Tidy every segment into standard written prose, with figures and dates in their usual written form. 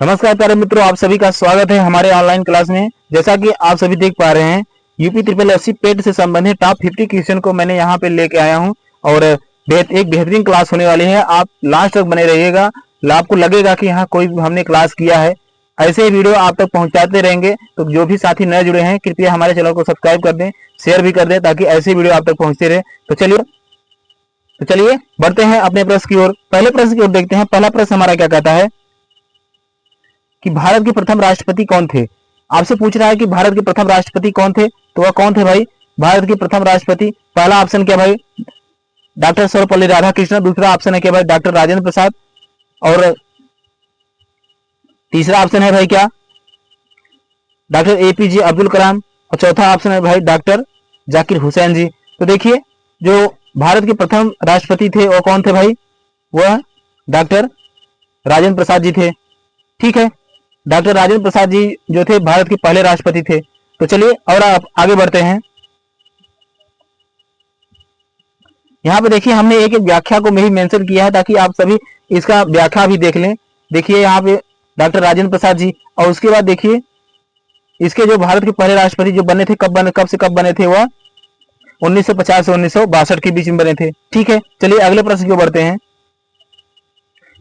नमस्कार प्यारे मित्रों, आप सभी का स्वागत है हमारे ऑनलाइन क्लास में। जैसा कि आप सभी देख पा रहे हैं, यूपी ट्रिपल एससी पेट से संबंधित टॉप 50 क्वेश्चन को मैंने यहाँ पे लेके आया हूँ और एक बेहतरीन क्लास होने वाली है। आप लास्ट तक बने रहिएगा, आपको लगेगा कि यहाँ कोई हमने क्लास किया है। ऐसे ही वीडियो आप तक पहुंचाते रहेंगे, तो जो भी साथी नए जुड़े हैं कृपया हमारे चैनल को सब्सक्राइब कर दें, शेयर भी कर दें, ताकि ऐसे वीडियो आप तक पहुंचते रहे। तो चलिए बढ़ते हैं अपने प्रश्न की ओर। पहले प्रश्न की ओर देखते हैं। पहला प्रश्न हमारा क्या कहता है कि भारत के प्रथम राष्ट्रपति कौन थे। आपसे पूछ रहा है कि भारत के प्रथम राष्ट्रपति कौन थे, तो वह कौन थे भाई। भारत के प्रथम राष्ट्रपति, पहला ऑप्शन क्या भाई, डॉक्टर सर्वपल्ली राधाकृष्णन। दूसरा ऑप्शन है क्या भाई, डॉक्टर राजेंद्र प्रसाद। और तीसरा ऑप्शन है भाई क्या, डॉक्टर एपीजे अब्दुल कलाम। और चौथा ऑप्शन है भाई डॉक्टर जाकिर हुसैन जी। तो देखिए, जो भारत के प्रथम राष्ट्रपति थे वो कौन थे भाई, वह डॉक्टर राजेंद्र प्रसाद जी थे। ठीक है, डॉक्टर राजेंद्र प्रसाद जी जो थे भारत के पहले राष्ट्रपति थे। तो चलिए और आप आगे बढ़ते हैं। यहाँ पे देखिए, हमने एक एक व्याख्या को भी मेंशन किया है ताकि आप सभी इसका व्याख्या भी देख लें। देखिए यहाँ पे डॉक्टर राजेंद्र प्रसाद जी, और उसके बाद देखिए इसके जो भारत के पहले राष्ट्रपति जो बने थे, कब से कब बने थे, वह 1950 से 1962 के बीच में बने थे। ठीक है, चलिए अगले प्रश्न की ओर बढ़ते हैं।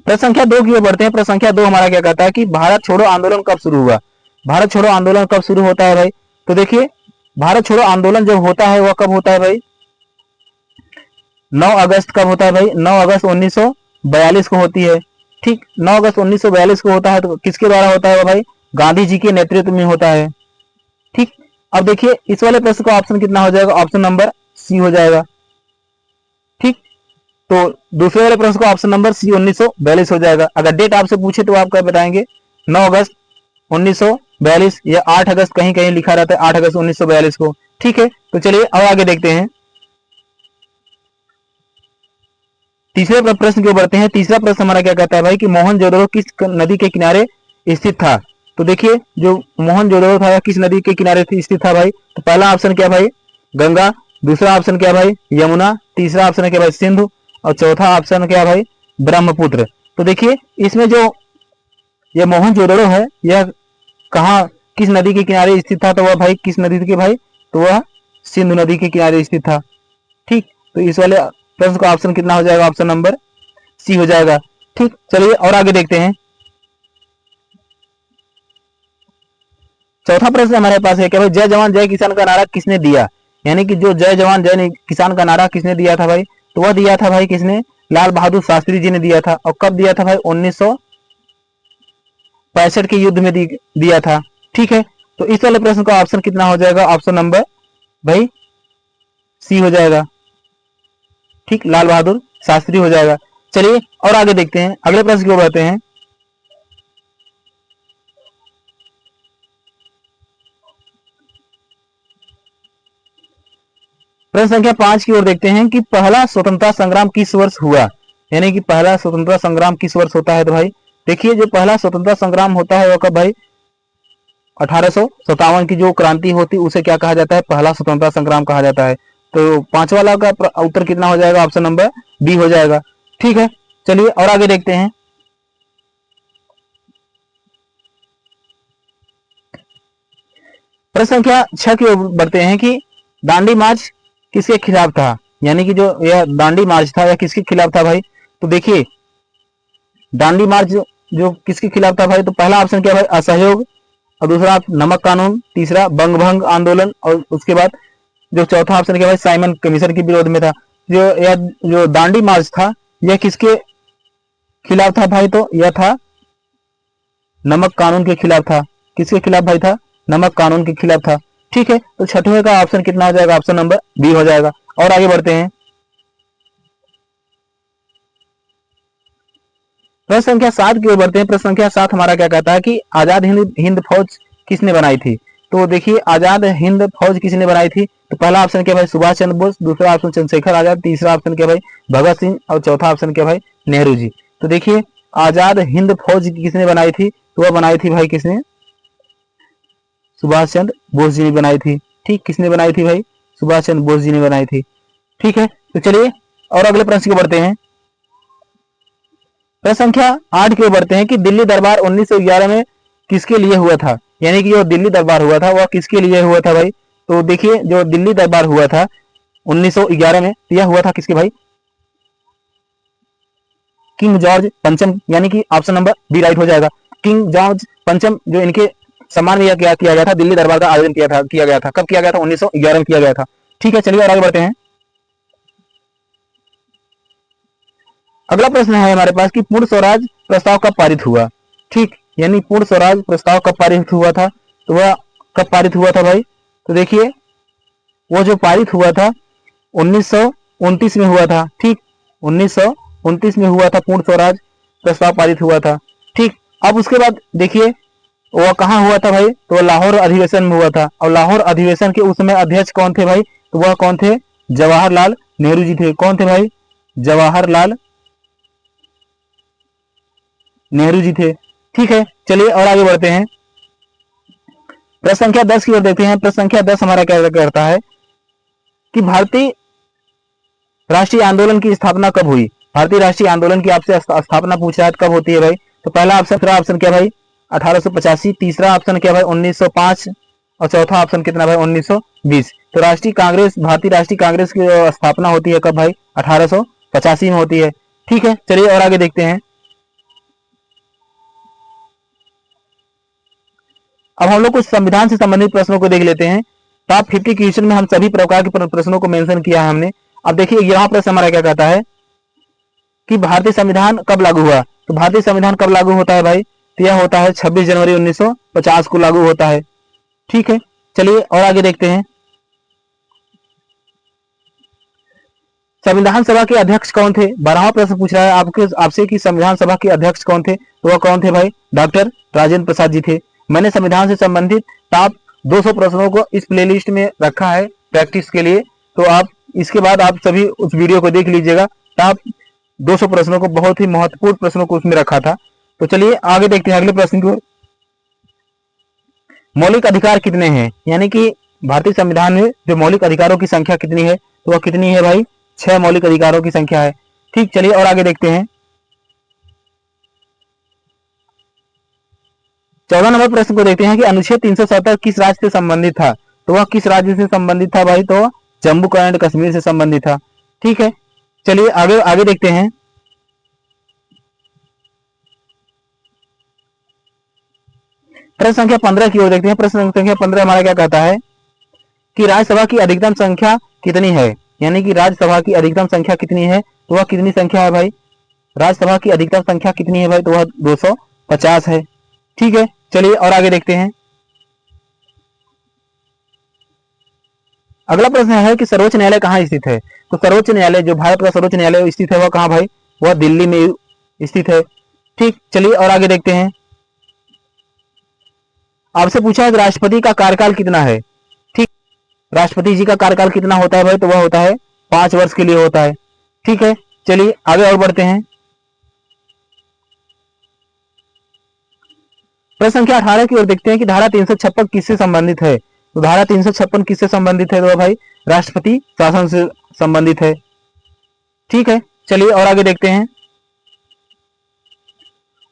प्रश्न संख्या 2 की ओर बढ़ते हैं। प्रश्न संख्या 2 हमारा क्या कहता है कि भारत छोड़ो आंदोलन कब शुरू हुआ। भारत छोड़ो आंदोलन कब शुरू होता है भाई। तो देखिए, भारत छोड़ो आंदोलन जब होता है वह कब होता है भाई, 9 अगस्त कब होता है भाई, 9 अगस्त 1942 को होती है। ठीक, 9 अगस्त 1942 को होता है। तो किसके द्वारा होता है भाई, गांधी जी के नेतृत्व में होता है। ठीक, अब देखिए इस वाले प्रश्न का ऑप्शन कितना हो जाएगा, ऑप्शन नंबर सी हो जाएगा। ठीक, तो दूसरे वाले प्रश्न का ऑप्शन नंबर सी 1942 हो जाएगा। अगर डेट आपसे पूछे तो आप क्या बताएंगे, 9 अगस्त 1942 या 8 अगस्त, कहीं कहीं लिखा रहता है 8 अगस्त 1942 को। ठीक है, तो चलिए अब आगे देखते हैं। तीसरे प्रश्न की ओर बढ़ते हैं। तीसरा प्रश्न हमारा क्या कहता है भाई कि मोहनजोदड़ो किस नदी के किनारे स्थित था। तो देखिए, जो मोहनजोदड़ो था किस नदी के किनारे स्थित था भाई। तो पहला ऑप्शन क्या भाई, गंगा। दूसरा ऑप्शन क्या भाई, यमुना। तीसरा ऑप्शन क्या भाई, सिंधु। और चौथा ऑप्शन क्या भाई, ब्रह्मपुत्र। तो देखिए इसमें जो यह मोहनजोदड़ो है, यह कहाँ किस नदी के किनारे स्थित था, तो वह भाई किस नदी के भाई, तो वह सिंधु नदी के किनारे स्थित था। ठीक, तो इस वाले प्रश्न का ऑप्शन कितना हो जाएगा, ऑप्शन नंबर सी हो जाएगा। ठीक, चलिए और आगे देखते हैं। चौथा प्रश्न हमारे पास है कि भाई जय जवान जय किसान का नारा किसने दिया। यानी कि जो जय जवान जय किसान का नारा किसने दिया था भाई, तो वह दिया था भाई किसने, लाल बहादुर शास्त्री जी ने दिया था। और कब दिया था भाई, 1965 के युद्ध में दिया था। ठीक है, तो इस वाले प्रश्न का ऑप्शन कितना हो जाएगा, ऑप्शन नंबर भाई सी हो जाएगा। ठीक, लाल बहादुर शास्त्री हो जाएगा। चलिए और आगे देखते हैं, अगले प्रश्न की ओर बढ़ते हैं। प्रश्न संख्या 5 की ओर देखते हैं कि पहला स्वतंत्रता संग्राम किस वर्ष हुआ। यानी कि पहला स्वतंत्रता संग्राम किस वर्ष होता है। तो भाई देखिए, जो पहला स्वतंत्रता संग्राम होता है वह कब भाई, 1857 की जो क्रांति होती उसे क्या कहा जाता है, पहला स्वतंत्रता संग्राम कहा जाता है। तो 5 वाला का उत्तर कितना हो जाएगा, ऑप्शन नंबर बी हो जाएगा। ठीक है, चलिए और आगे देखते हैं। प्रश्न संख्या 6 की ओर बढ़ते हैं कि दांडी मार्च किसके खिलाफ था। यानी कि जो यह दांडी मार्च था यह किसके खिलाफ था भाई। तो देखिए, दांडी मार्च जो किसके खिलाफ था भाई, तो पहला ऑप्शन क्या भाई, असहयोग। और दूसरा नमक कानून। तीसरा बंग भंग आंदोलन। और उसके बाद जो चौथा ऑप्शन क्या भाई, साइमन कमीशन के विरोध में था। जो दांडी मार्च था यह किसके खिलाफ था भाई, तो यह था नमक कानून के खिलाफ था। किसके खिलाफ भाई था, नमक कानून के खिलाफ था। ठीक है, तो छठवें का ऑप्शन कितना हो जाएगा, ऑप्शन नंबर बी हो जाएगा। और आगे बढ़ते हैं। प्रश्न संख्या 7 की ओर बढ़ते हैं। प्रश्न संख्या 7 हमारा क्या कहता है कि आजाद हिंद फौज किसने बनाई थी। तो देखिए, आजाद हिंद फौज किसने बनाई थी। तो पहला ऑप्शन क्या भाई, सुभाष चंद्र बोस। दूसरा ऑप्शन चंद्रशेखर आजाद। तीसरा ऑप्शन क्या भाई, भगत सिंह। और चौथा ऑप्शन क्या भाई, नेहरू जी। तो देखिए, आजाद हिंद फौज किसने बनाई थी, तो वह बनाई थी भाई किसने, सुभाष चंद्र बोस जी ने बनाई थी। ठीक, किसने बनाई थी भाई, सुभाष चंद्र बोस जी ने बनाई थी। ठीक है, तो चलिए और अगले प्रश्न को बढ़ते हैं। प्रश्न संख्या 8 की ओर बढ़ते हैं कि दिल्ली दरबार 1911 में किसके लिए हुआ था, यानी कि जो दिल्ली दरबार हुआ था वह किसके लिए हुआ था भाई। तो देखिए जो दिल्ली दरबार हुआ था 1911 में, यह हुआ था किसके भाई, किंग जॉर्ज पंचम, यानी कि ऑप्शन नंबर बी राइट हो जाएगा। किंग जॉर्ज पंचम जो इनके सम्मान में क्या किया गया था, दिल्ली दरबार का आयोजन किया गया था। कब किया गया था, 1911 में किया गया था। ठीक है, चलिए और आगे बढ़ते हैं। अगला प्रश्न है हमारे पास कि पूर्ण स्वराज प्रस्ताव कब पारित हुआ। ठीक, यानी पूर्ण स्वराज प्रस्ताव कब पारित हुआ था, तो वह कब पारित हुआ था भाई। तो देखिए वो जो पारित हुआ था 1929 में हुआ था। ठीक, 1929 में हुआ था पूर्ण स्वराज प्रस्ताव पारित हुआ था। ठीक, अब उसके बाद देखिए वह कहाँ हुआ था भाई, तो वह लाहौर अधिवेशन में हुआ था। और लाहौर अधिवेशन के उस समय अध्यक्ष कौन थे भाई, तो वह कौन थे, जवाहरलाल नेहरू जी थे। कौन थे भाई, जवाहरलाल नेहरू जी थे। ठीक है, चलिए और आगे बढ़ते हैं। प्रश्न संख्या 10 की ओर देखते हैं। प्रश्न संख्या 10 हमारा क्या कहता है कि भारतीय राष्ट्रीय आंदोलन की स्थापना कब हुई। भारतीय राष्ट्रीय आंदोलन की आपसे स्थापना पूछ रहा है कब होती है भाई। तो पहला ऑप्शन, दूसरा ऑप्शन क्या भाई 1885, तीसरा ऑप्शन क्या भाई 1905 और चौथा ऑप्शन कितना भाई 1920। तो राष्ट्रीय कांग्रेस, भारतीय राष्ट्रीय कांग्रेस की स्थापना होती है कब भाई, 1885 में होती है। ठीक है, चलिए और आगे देखते हैं। अब हम लोग कुछ संविधान से संबंधित प्रश्नों को देख लेते हैं। टॉप 50 क्वेश्चन में हम सभी प्रकार के प्रश्नों को मेंशन किया है हमने। अब देखिए यहाँ प्रश्न हमारा क्या कहता है कि भारतीय संविधान कब लागू हुआ। तो भारतीय संविधान कब लागू होता है भाई, तो यह होता है 26 जनवरी 1950 को लागू होता है। ठीक है, चलिए और आगे देखते हैं। संविधान सभा के अध्यक्ष कौन थे। 12वां प्रश्न पूछ रहा है आपसे कि संविधान सभा के अध्यक्ष कौन थे, तो वह कौन थे भाई, डॉक्टर राजेंद्र प्रसाद जी थे। मैंने संविधान से संबंधित टॉप 200 प्रश्नों को इस प्लेलिस्ट में रखा है प्रैक्टिस के लिए, तो आप इसके बाद आप सभी उस वीडियो को देख लीजिएगा। टॉप 200 प्रश्नों को, बहुत ही महत्वपूर्ण प्रश्नों को उसमें रखा था। तो चलिए आगे देखते हैं अगले प्रश्न को। मौलिक अधिकार कितने हैं, यानी कि भारतीय संविधान में जो मौलिक अधिकारों की संख्या कितनी है, तो वह कितनी है भाई, 6 मौलिक अधिकारों की संख्या है। ठीक, चलिए और आगे देखते हैं। 14 नंबर प्रश्न को देखते हैं कि अनुच्छेद 370 किस राज्य से संबंधित था। तो वह किस राज्य से संबंधित था भाई, तो जम्मू एंड कश्मीर से संबंधित था। ठीक है, चलिए आगे आगे देखते हैं। प्रश्न संख्या 15 की ओर देखते हैं। प्रश्न संख्या 15 हमारा क्या कहता है कि राज्यसभा की अधिकतम संख्या कितनी है, यानी कि राज्यसभा की अधिकतम संख्या कितनी है, तो वह कितनी संख्या है भाई, राज्यसभा की अधिकतम संख्या कितनी है भाई, तो वह 250 है। ठीक है, चलिए और आगे देखते हैं। अगला प्रश्न है कि सर्वोच्च न्यायालय कहाँ स्थित है। तो सर्वोच्च न्यायालय, जो भारत का सर्वोच्च न्यायालय स्थित है, वह कहाँ भाई, वह दिल्ली में स्थित है। ठीक, चलिए और आगे देखते हैं। आपसे पूछा है कि राष्ट्रपति का कार्यकाल कितना है। ठीक, राष्ट्रपति जी का कार्यकाल कितना होता है भाई, तो वह होता है 5 वर्ष के लिए होता है। ठीक है, चलिए आगे और बढ़ते हैं। प्रश्न संख्या 18 की ओर देखते हैं कि धारा 356 किससे संबंधित है। तो धारा 356 किससे संबंधित है, तो भाई राष्ट्रपति शासन से संबंधित है। ठीक है, चलिए और आगे देखते हैं।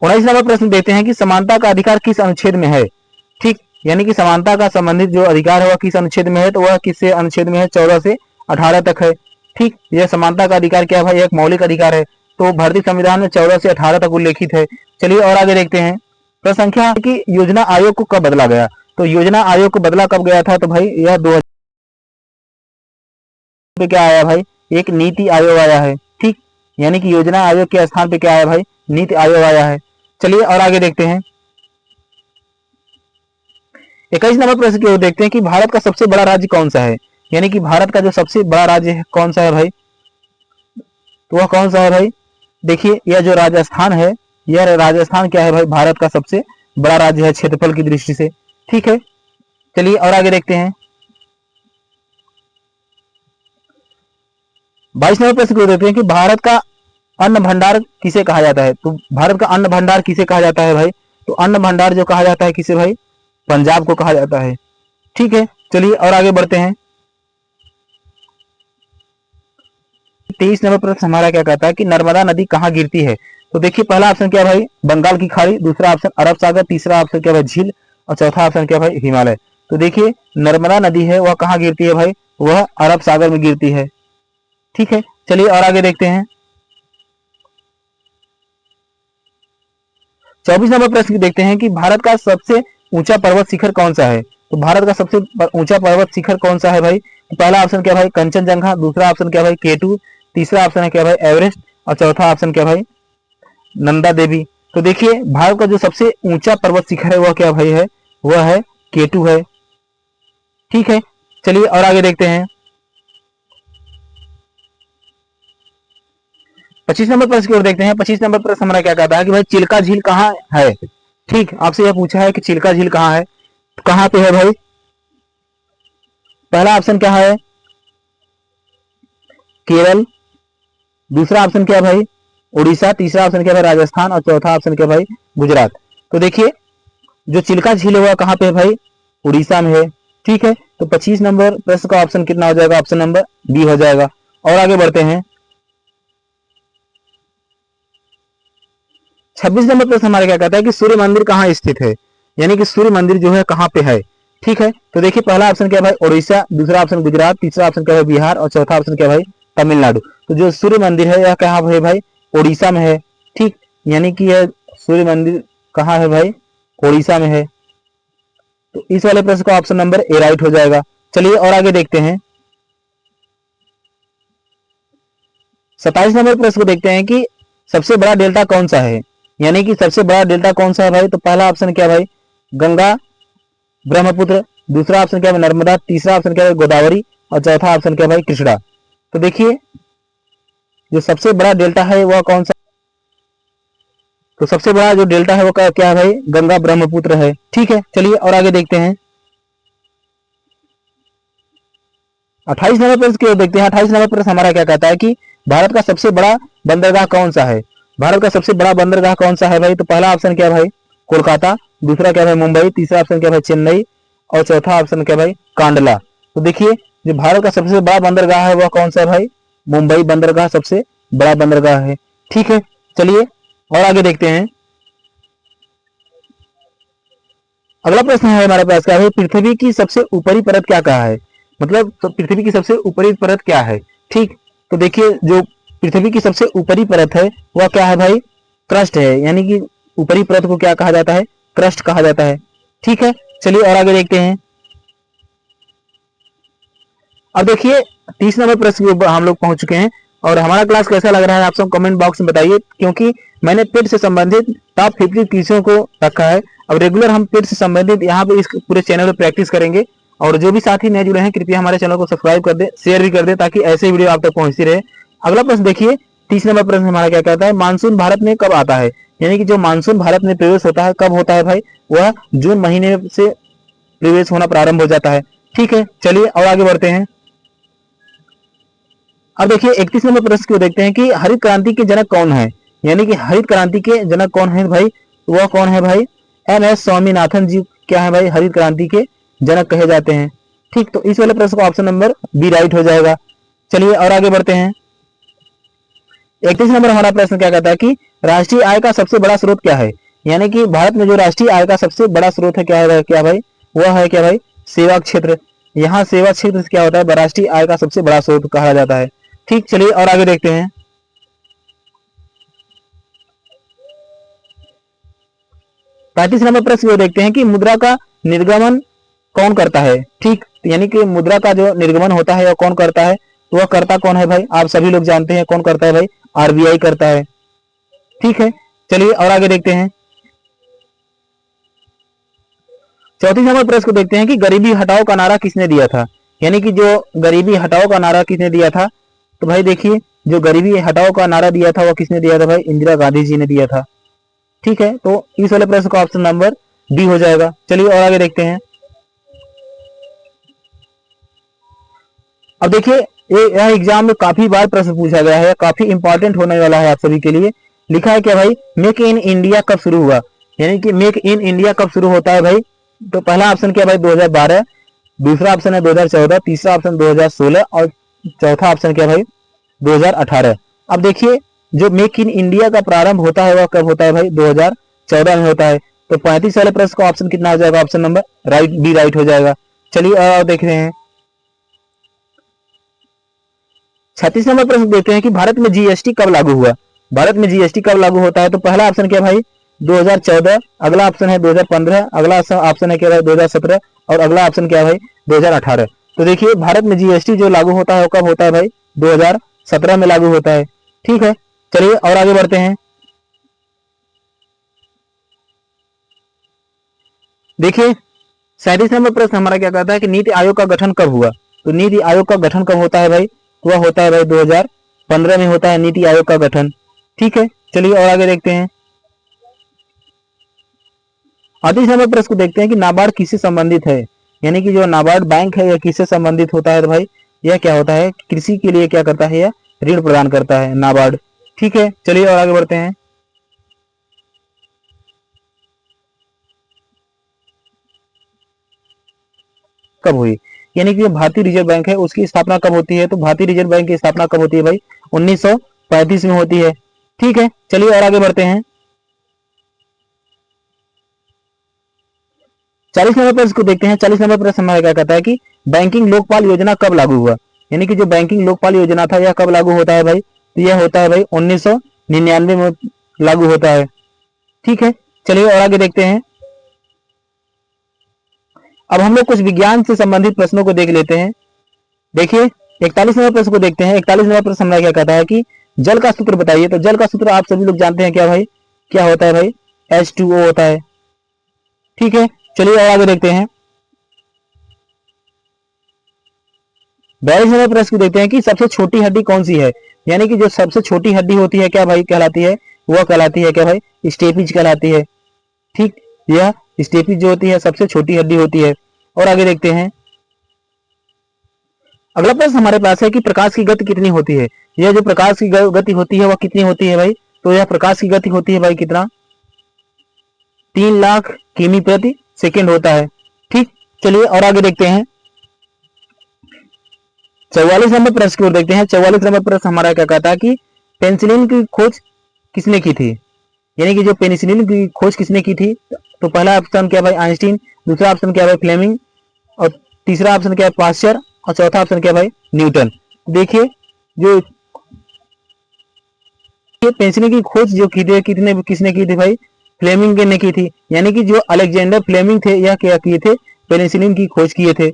19 नंबर प्रश्न देते हैं कि समानता का अधिकार किस अनुच्छेद में है। ठीक, यानी कि समानता का संबंधित जो अधिकार है वह किस अनुच्छेद में है, तो वह किससे अनुच्छेद में है, 14 से 18 तक है। ठीक, यह समानता का अधिकार क्या है भाई, एक मौलिक अधिकार है। तो भारतीय संविधान में 14 से 18 तक उल्लेखित है। चलिए और आगे देखते हैं। प्रश्न संख्या कि योजना आयोग को कब बदला गया। तो योजना आयोग को बदला कब गया था, तो भाई यह 2000 पे क्या आया भाई, एक नीति आयोग आया है। ठीक, यानी कि योजना आयोग के स्थान पे क्या आया भाई, नीति आयोग आया है। चलिए और आगे देखते हैं। 21 नंबर प्रश्न की ओर देखते हैं कि भारत का सबसे बड़ा राज्य कौन सा है, यानी कि भारत का जो सबसे बड़ा राज्य है कौन सा है भाई, तो वह कौन सा है भाई। देखिए यह जो राजस्थान है, यह राजस्थान क्या है भाई, भारत का सबसे बड़ा राज्य है क्षेत्रफल की दृष्टि से। ठीक है, चलिए और आगे देखते हैं। 22 नंबर प्रश्न को देखते हैं कि भारत का अन्न भंडार किसे कहा जाता है। तो भारत का अन्न भंडार किसे कहा जाता है भाई, तो अन्न भंडार जो कहा जाता है किसे भाई, पंजाब को कहा जाता है। ठीक है, चलिए और आगे बढ़ते हैं। 23 नंबर प्रश्न हमारा क्या कहता है कि नर्मदा नदी कहाँ गिरती है। तो देखिए पहला ऑप्शन क्या भाई बंगाल की खाड़ी, दूसरा ऑप्शन अरब सागर, तीसरा ऑप्शन क्या भाई झील और चौथा ऑप्शन क्या भाई हिमालय। तो देखिए नर्मदा नदी है वह कहाँ गिरती है भाई, वह अरब सागर में गिरती है। ठीक है, चलिए और आगे देखते हैं। 24 नंबर प्रश्न देखते हैं कि भारत का सबसे ऊंचा पर्वत शिखर कौन सा है। तो भारत का सबसे ऊंचा पर्वत शिखर कौन सा है भाई, तो पहला ऑप्शन क्या भाई कंचनजंगा, दूसरा ऑप्शन क्या भाई केटू, तीसरा ऑप्शन है क्या भाई एवरेस्ट और चौथा ऑप्शन क्या भाई नंदा देवी। तो देखिए भारत का जो सबसे ऊंचा पर्वत शिखर है वह क्या भाई है, वह है केटू है। ठीक है, चलिए और आगे देखते हैं। 25 नंबर प्रश्न की ओर देखते हैं। 25 नंबर प्रश्न हमारा क्या कहता है कि भाई चिल्का झील कहाँ है। ठीक, आपसे यह पूछा है कि चिल्का झील कहाँ है, तो कहाँ पे है भाई, पहला ऑप्शन क्या है केरल, दूसरा ऑप्शन क्या भाई उड़ीसा, तीसरा ऑप्शन क्या भाई राजस्थान और चौथा ऑप्शन क्या भाई गुजरात। तो देखिए जो चिल्का झील है वह कहाँ पे है भाई, उड़ीसा में है। ठीक है, तो 25 नंबर प्रश्न का ऑप्शन कितना हो जाएगा, ऑप्शन नंबर बी हो जाएगा। और आगे बढ़ते हैं। 26 नंबर प्रश्न हमारा क्या कहता है कि सूर्य मंदिर कहाँ स्थित है, यानी कि सूर्य मंदिर जो है कहाँ पे है। ठीक है, तो देखिए पहला ऑप्शन क्या भाई उड़ीसा, दूसरा ऑप्शन गुजरात, तीसरा ऑप्शन क्या है बिहार और चौथा ऑप्शन क्या भाई तमिलनाडु। तो जो सूर्य मंदिर है यह कहाँ है भाई, उड़ीसा में है। ठीक, यानी कि यह सूर्य मंदिर कहाँ है भाई, उड़ीसा में है। तो इस वाले प्रश्न का ऑप्शन नंबर ए राइट हो जाएगा। चलिए और आगे देखते हैं। 27 नंबर प्रश्न को देखते हैं कि सबसे बड़ा डेल्टा कौन सा है, यानी कि सबसे बड़ा डेल्टा कौन सा है भाई, तो पहला ऑप्शन क्या भाई गंगा ब्रह्मपुत्र, दूसरा ऑप्शन क्या है नर्मदा, तीसरा ऑप्शन क्या है गोदावरी और चौथा ऑप्शन क्या भाई कृष्णा। तो देखिए जो सबसे बड़ा डेल्टा है वह कौन सा, तो सबसे बड़ा जो डेल्टा है वो क्या है भाई गंगा ब्रह्मपुत्र है। ठीक है, चलिए और आगे देखते हैं। 28 नंबर प्रश्न की ओर देखते हैं। 28 नंबर प्रश्न हमारा क्या कहता है कि भारत का सबसे बड़ा बंदरगाह कौन सा है। भारत का सबसे बड़ा बंदरगाह कौन सा है भाई, तो पहला ऑप्शन क्या भाई कोलकाता, दूसरा क्या भाई मुंबई, तीसरा ऑप्शन क्या भाई चेन्नई और चौथा ऑप्शन क्या भाई कांडला। तो देखिए जो भारत का सबसे बड़ा बंदरगाह है वह कौन सा है भाई, मुंबई बंदरगाह सबसे बड़ा बंदरगाह है। ठीक है, चलिए और आगे देखते हैं। अगला प्रश्न है हमारे पास क्या है, पृथ्वी की सबसे ऊपरी परत क्या कहा है, मतलब तो पृथ्वी की सबसे ऊपरी परत क्या है। ठीक, तो देखिए जो पृथ्वी की सबसे ऊपरी परत है वह क्या है भाई क्रस्ट है, यानी कि ऊपरी परत को क्या कहा जाता है, क्रस्ट कहा जाता है। ठीक है, चलिए और आगे देखते हैं। अब देखिए 30 नंबर प्रश्न के ऊपर हम लोग पहुंच चुके हैं और हमारा क्लास कैसा लग रहा है आप सब कमेंट बॉक्स में बताइए, क्योंकि मैंने पेट से संबंधित टॉप 50 क्वेश्चन को रखा है। अब रेगुलर हम पेट से संबंधित यहाँ पे इस पूरे चैनल पर प्रैक्टिस करेंगे और जो भी साथी नए जुड़े हैं कृपया हमारे चैनल को सब्सक्राइब कर दे, शेयर भी कर दे ताकि ऐसे वीडियो आप तक पहुंचती रहे। अगला प्रश्न देखिए 30 नंबर प्रश्न हमारा क्या कहता है, मानसून भारत में कब आता है, यानी कि जो मानसून भारत में प्रवेश होता है कब होता है भाई, वह जून महीने से प्रवेश होना प्रारंभ हो जाता है। ठीक है, चलिए और आगे बढ़ते हैं। अब देखिए 31 नंबर प्रश्न को देखते हैं कि हरित क्रांति के जनक कौन है, यानी कि हरित क्रांति के जनक कौन है भाई, वह कौन है भाई MS स्वामीनाथन जी क्या है भाई हरित क्रांति के जनक कहे जाते हैं। ठीक, तो इस वाले प्रश्न का ऑप्शन नंबर बी राइट हो जाएगा। चलिए और आगे बढ़ते हैं। 31 नंबर हमारा प्रश्न क्या कहता है कि राष्ट्रीय आय का सबसे बड़ा स्रोत क्या है, यानी कि भारत में जो राष्ट्रीय आय का सबसे बड़ा स्रोत है क्या है क्या भाई, वह है क्या भाई सेवा क्षेत्र। यहाँ सेवा क्षेत्र क्या होता है, राष्ट्रीय आय का सबसे बड़ा स्रोत कहा जाता है। ठीक, चलिए और आगे देखते हैं। 35 नंबर प्रश्न को देखते हैं कि मुद्रा का निर्गमन कौन करता है। ठीक, यानी कि मुद्रा का जो निर्गमन होता है वह कौन करता है, तो वह करता कौन है भाई, आप सभी लोग जानते हैं कौन करता है भाई, RBI करता है। ठीक है, चलिए और आगे देखते हैं। 34 नंबर प्रश्न को देखते हैं कि गरीबी हटाओ का नारा किसने दिया था, यानी कि जो गरीबी हटाओ का नारा किसने दिया था, तो भाई देखिए जो गरीबी हटाओ का नारा दिया था वह किसने दिया था भाई, इंदिरा गांधी जी ने दिया था। ठीक है, तो इस वाले प्रश्न का ऑप्शन नंबर डी हो जाएगा। चलिए और आगे देखते हैं। अब देखिए यह एग्जाम में काफी बार प्रश्न पूछा गया है, काफी इंपॉर्टेंट होने वाला है आप सभी के लिए। लिखा है क्या भाई, मेक इन इंडिया कब शुरू हुआ, यानी कि मेक इन इंडिया कब शुरू होता है भाई, तो पहला ऑप्शन क्या भाई 2012, दूसरा ऑप्शन है 2014, तीसरा ऑप्शन 2016 और चौथा ऑप्शन क्या भाई 2018। अब देखिए जो मेक इन इंडिया का प्रारंभ होता है वह कब होता है भाई? 2014 में होता है। तो 35 वाले प्रश्न का ऑप्शन कितना हो जाएगा? Option number right, B right हो जाएगा। चलिए और देख रहे हैं 36 नंबर प्रश्न देखते हैं कि भारत में जीएसटी कब लागू हुआ? भारत में जीएसटी कब लागू होता है? तो पहला ऑप्शन क्या भाई? 2014, अगला ऑप्शन है 2015, अगला ऑप्शन है क्या भाई? 2017 और अगला ऑप्शन क्या है भाई? 2018। तो देखिए भारत में जीएसटी जो लागू होता है कब होता है भाई? 2017 में लागू होता है। ठीक है, चलिए और आगे बढ़ते हैं। देखिए 37 नंबर प्रश्न हमारा क्या कहता है कि नीति आयोग का गठन कब हुआ? तो नीति आयोग का गठन कब होता है भाई? वह होता है भाई 2015 में होता है नीति आयोग का गठन। ठीक है, चलिए और आगे देखते हैं। 38 नंबर प्रश्न को देखते हैं कि नाबार्ड किससे संबंधित है? यानी कि जो नाबार्ड बैंक है यह किससे संबंधित होता है? तो भाई यह क्या होता है? कृषि के लिए क्या करता है? यह ऋण प्रदान करता है नाबार्ड। ठीक है, चलिए और आगे बढ़ते हैं। कब हुई? यानी कि जो भारतीय रिजर्व बैंक है उसकी स्थापना कब होती है? तो भारतीय रिजर्व बैंक की स्थापना कब होती है भाई? 1935 में होती है। ठीक है, चलिए और आगे बढ़ते हैं। 40 नंबर प्रश्न को देखते हैं। 40 नंबर प्रश्न हमारा क्या कहता है कि बैंकिंग लोकपाल योजना कब लागू हुआ? यानी कि जो बैंकिंग लोकपाल योजना था यह कब लागू होता है भाई? तो यह होता है भाई 1999 में लागू होता है। ठीक है, चलिए और आगे देखते हैं। अब हम लोग कुछ विज्ञान से संबंधित प्रश्नों को देख लेते हैं। देखिए 41 नंबर प्रश्न को देखते हैं। 41 नंबर प्रश्न हमारा क्या कहता है कि जल का सूत्र बताइए। तो जल का सूत्र आप सभी लोग जानते हैं क्या भाई? क्या होता है भाई? H2O होता है। ठीक है, चलिए और आगे देखते हैं। 42 नंबर प्रश्न को देखते हैं कि सबसे छोटी हड्डी कौन सी है? यानी कि जो सबसे छोटी हड्डी होती है क्या भाई कहलाती है? वह कहलाती है क्या भाई? स्टेपिज कहलाती है। ठीक, यह स्टेपिज जो होती है सबसे छोटी हड्डी होती है। और आगे देखते हैं। अगला प्रश्न हमारे पास है कि प्रकाश की गति कितनी होती है? यह जो प्रकाश की गति होती है वह कितनी होती है भाई? तो यह प्रकाश की गति होती है भाई कितना? 3 लाख किमी प्रति सेकेंड होता है। ठीक, चलिए और आगे देखते हैं। 44 नंबर प्रश्न की ओर देखते हैं। 44 नंबर प्रश्न हमारा क्या कहता है कि पेनिसिलिन की खोज किसने की थी? यानी कि जो पेनिसिलिन की खोज किसने की थी? तो पहला ऑप्शन क्या भाई? आइंस्टीन, दूसरा ऑप्शन क्या भाई? फ्लेमिंग, और तीसरा ऑप्शन क्या है? पास्चर, और चौथा ऑप्शन क्या भाई? न्यूटन। देखिए जो पेनिसिलिन की खोज जो की थी किसने की थी भाई? फ्लेमिंग ने की थी। यानी कि जो अलेक्जेंडर फ्लेमिंग थे यह क्या किए थे? पेनिसिलिन की खोज किए थे।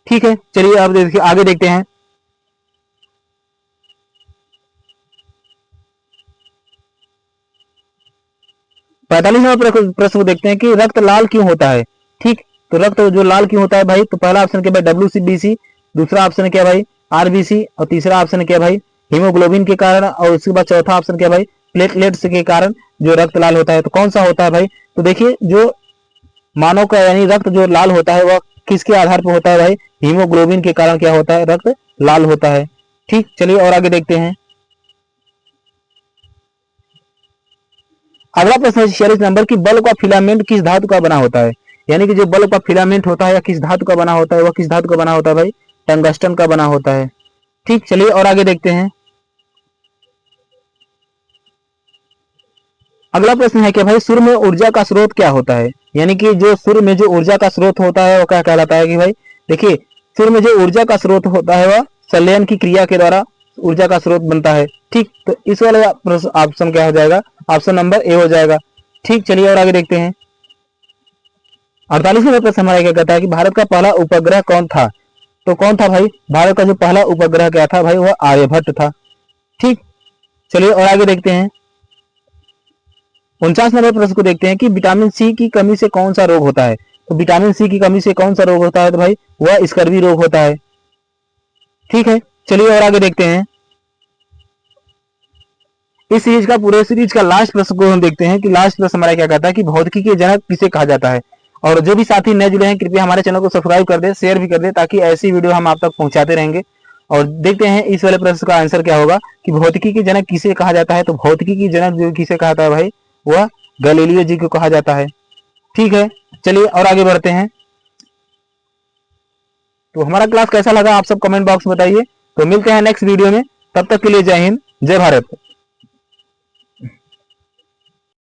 ठीक है, चलिए अब देखिए आगे देखते हैं। 45 नंबर प्रश्न को देखते हैं कि रक्त लाल क्यों होता है? ठीक, तो रक्त जो लाल क्यों होता है भाई? तो पहला ऑप्शन क्या भाई? WBC, दूसरा ऑप्शन क्या भाई? RBC, और तीसरा ऑप्शन क्या भाई? हीमोग्लोबिन के कारण, और उसके बाद चौथा ऑप्शन क्या भाई? प्लेटलेट्स के कारण जो रक्त लाल होता है। तो कौन सा होता है भाई? तो देखिए जो मानव का यानी रक्त जो लाल होता है वह किसके आधार पर होता है भाई? हीमोग्लोबिन के कारण क्या होता है? रक्त लाल होता है। ठीक, चलिए और आगे देखते हैं। अगला प्रश्न है 46 नंबर की बल्ब का फिलामेंट किस धातु का बना होता है? यानी कि जो बल्ब का फिलामेंट होता है या किस धातु का बना होता है? वह किस धातु का बना होता है भाई? टंगस्टन का बना होता है। ठीक, चलिए और आगे देखते हैं। अगला प्रश्न है कि भाई सूर्य में ऊर्जा का स्रोत क्या होता है? यानी कि जो सूर्य में जो ऊर्जा का स्रोत होता है वो क्या कहलाता है? कि भाई देखिए सूर्य में जो ऊर्जा का स्रोत होता है वह संलयन की क्रिया के द्वारा ऊर्जा का स्रोत बनता है। ठीक, तो इस वाले ऑप्शन क्या हो जाएगा? ऑप्शन नंबर ए हो जाएगा। ठीक, चलिए और आगे देखते हैं। 48वें प्रश्न हमारा क्या कहता है कि भारत का पहला उपग्रह कौन था? तो कौन था भाई? भारत का जो पहला उपग्रह क्या था भाई? वह आर्यभट्ट था। ठीक, चलिए और आगे देखते हैं। 49 नंबर प्रश्न को देखते हैं कि विटामिन सी की कमी से कौन सा रोग होता है? तो विटामिन सी की कमी से कौन सा रोग होता है? तो भाई वह स्कर्वी रोग होता है। ठीक है, चलिए और आगे देखते हैं। इस सीरीज का पूरे सीरीज का लास्ट प्रश्न को हम देखते हैं कि लास्ट प्रश्न हमारा क्या कहता है कि भौतिकी के जनक किसे कहा जाता है? और जो भी साथी नए जुड़े हैं कृपया हमारे चैनल को सब्सक्राइब कर दे, शेयर भी कर दे, ताकि ऐसी वीडियो हम आप तक पहुंचाते रहेंगे। और देखते हैं इस वाले प्रश्न का आंसर क्या होगा कि भौतिकी के जनक किसे कहा जाता है? तो भौतिकी की जनक जो किसे कहा जाता है भाई? वह गैलीलियो जी को कहा जाता है। ठीक है, चलिए और आगे बढ़ते हैं। तो हमारा क्लास कैसा लगा आप सब कमेंट बॉक्स में बताइए। तो मिलते हैं नेक्स्ट वीडियो में। तब तक के लिए जय हिंद, जय भारत।